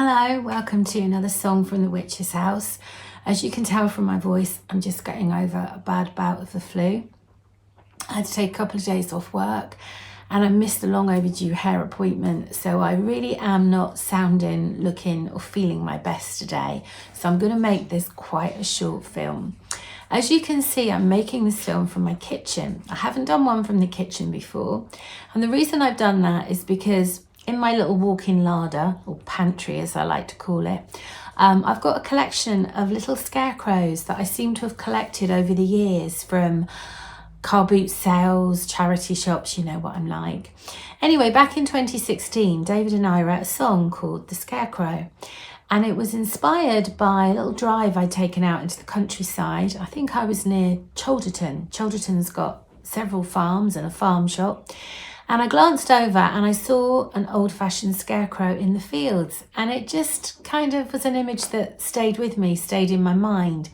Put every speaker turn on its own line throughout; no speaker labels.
Hello, welcome to another song from the Witch's house. As you can tell from my voice, I'm just getting over a bad bout of the flu. I had to take a couple of days off work and I missed a long overdue hair appointment, so I really am not sounding, looking or feeling my best today. So I'm going to make this quite a short film. As you can see, I'm making this film from my kitchen. I haven't done one from the kitchen before, and the reason I've done that is because in my little walk-in larder, or pantry as I like to call it, I've got a collection of little scarecrows that I seem to have collected over the years from car boot sales, charity shops, you know what I'm like. Anyway, back in 2016, David and I wrote a song called The Scarecrow, and it was inspired by a little drive I'd taken out into the countryside. I think I was near Cholderton. Cholderton's got several farms and a farm shop. And I glanced over and I saw an old-fashioned scarecrow in the fields, and it just kind of was an image that stayed with me, stayed in my mind.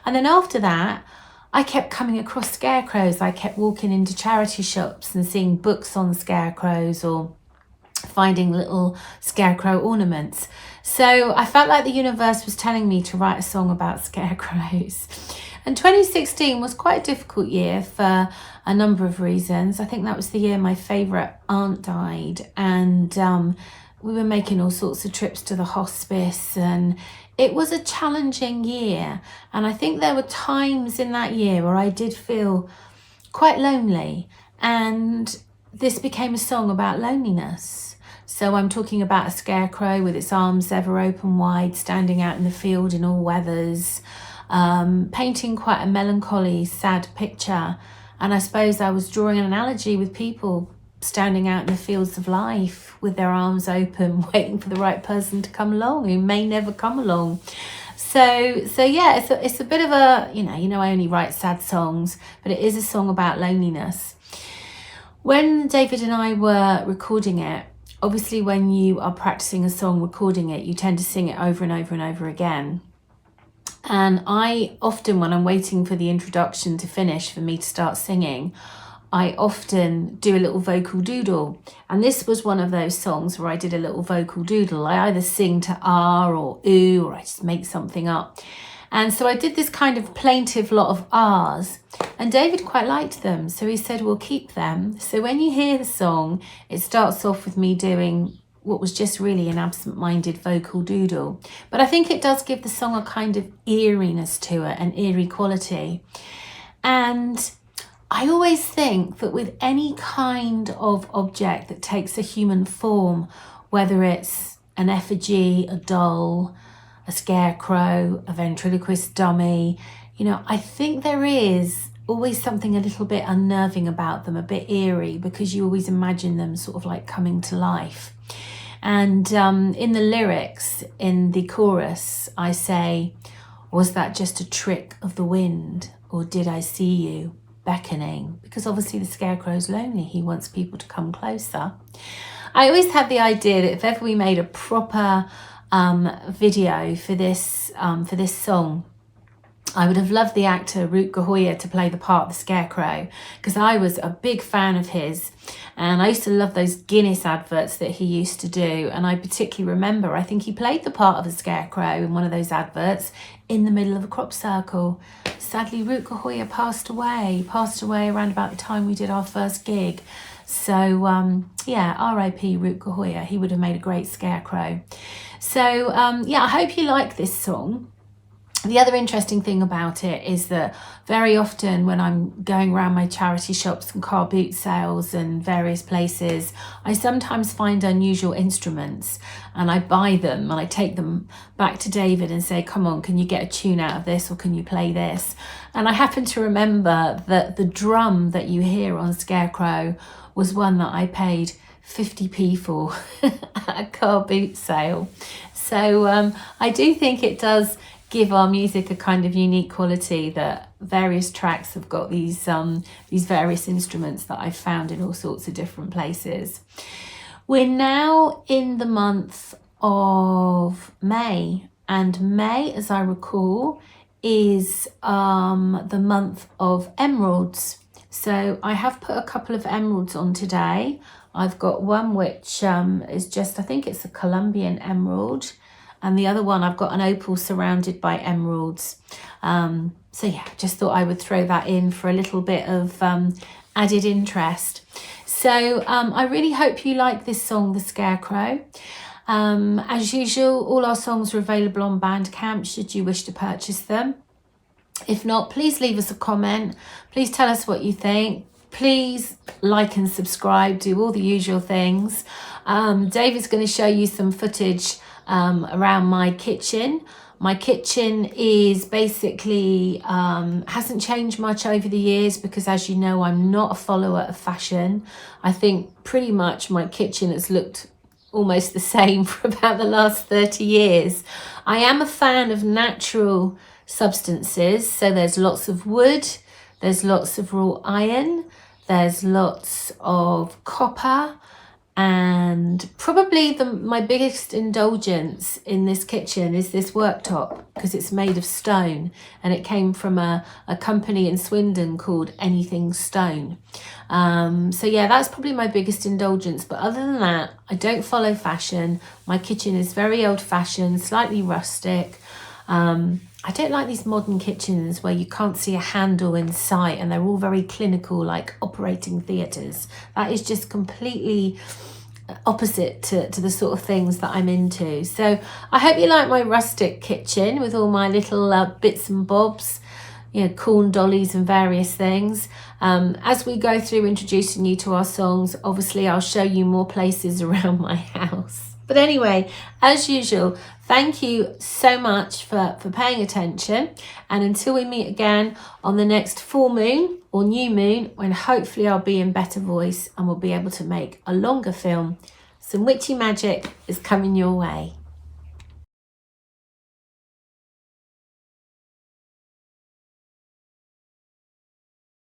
And then after that, I kept coming across scarecrows. I kept walking into charity shops and seeing books on scarecrows or finding little scarecrow ornaments. So I felt like the universe was telling me to write a song about scarecrows. And 2016 was quite a difficult year for a number of reasons. I think that was the year my favourite aunt died, and we were making all sorts of trips to the hospice, and it was a challenging year. And I think there were times in that year where I did feel quite lonely, and this became a song about loneliness. So I'm talking about a scarecrow with its arms ever open wide, standing out in the field in all weathers, painting quite a melancholy, sad picture. And I suppose I was drawing an analogy with people standing out in the fields of life with their arms open, waiting for the right person to come along, who may never come along. So yeah, it's a bit of a, you know, I only write sad songs, but it is a song about loneliness. When David and I were recording it, obviously when you are practicing a song, recording it, you tend to sing it over and over and over again. And I often, when I'm waiting for the introduction to finish for me to start singing, I often do a little vocal doodle. And this was one of those songs where I did a little vocal doodle. I either sing to R or ooh, or I just make something up. And so I did this kind of plaintive lot of R's, and David quite liked them. So he said, we'll keep them. So when you hear the song, it starts off with me doing what was just really an absent-minded vocal doodle. But I think it does give the song a kind of eeriness to it, an eerie quality. And I always think that with any kind of object that takes a human form, whether it's an effigy, a doll, a scarecrow, a ventriloquist dummy, you know, I think there is always something a little bit unnerving about them, a bit eerie, because you always imagine them sort of like coming to life. And in the lyrics, in the chorus, I say, was that just a trick of the wind, or did I see you beckoning? Because obviously the scarecrow's lonely. He wants people to come closer. I always had the idea that if ever we made a proper video for this song, I would have loved the actor Wiltshire to play the part of the Scarecrow, because I was a big fan of his, and I used to love those Guinness adverts that he used to do. And I particularly remember, I think he played the part of a Scarecrow in one of those adverts in the middle of a crop circle. Sadly, Wiltshire passed away around about the time we did our first gig. So yeah, R.I.P. Wiltshire. He would have made a great Scarecrow. So yeah, I hope you like this song. The other interesting thing about it is that very often when I'm going around my charity shops and car boot sales and various places, I sometimes find unusual instruments, and I buy them and I take them back to David and say, come on, can you get a tune out of this, or can you play this? And I happen to remember that the drum that you hear on Scarecrow was one that I paid 50p for at a car boot sale. So I do think it does give our music a kind of unique quality, that various tracks have got these various instruments that I've found in all sorts of different places. We're now in the month of May, and May, as I recall, is the month of emeralds. So I have put a couple of emeralds on today. I've got one which is just, I think it's a Colombian emerald, and the other one I've got an opal surrounded by emeralds. So yeah, just thought I would throw that in for a little bit of added interest. So I really hope you like this song, The Scarecrow. As usual, all our songs are available on Bandcamp should you wish to purchase them. If not, please leave us a comment. Please tell us what you think. Please like and subscribe, do all the usual things. David's going to show you some footage around my kitchen. My kitchen is basically, hasn't changed much over the years because, as you know, I'm not a follower of fashion. I think pretty much my kitchen has looked almost the same for about the last 30 years. I am a fan of natural substances, so there's lots of wood, there's lots of raw iron, there's lots of copper, and probably my biggest indulgence in this kitchen is this worktop, because it's made of stone and it came from a company in Swindon called Anything Stone. So yeah, that's probably my biggest indulgence, but other than that, I don't follow fashion. My kitchen is very old-fashioned, slightly rustic. I don't like these modern kitchens where you can't see a handle in sight and they're all very clinical, like operating theatres. That is just completely opposite to the sort of things that I'm into. So I hope you like my rustic kitchen with all my little bits and bobs, you know, corn dollies and various things. As we go through introducing you to our songs, obviously I'll show you more places around my house. But anyway, as usual, thank you so much for paying attention. And until we meet again on the next full moon or new moon, when hopefully I'll be in better voice and we'll be able to make a longer film, some witchy magic is coming your way.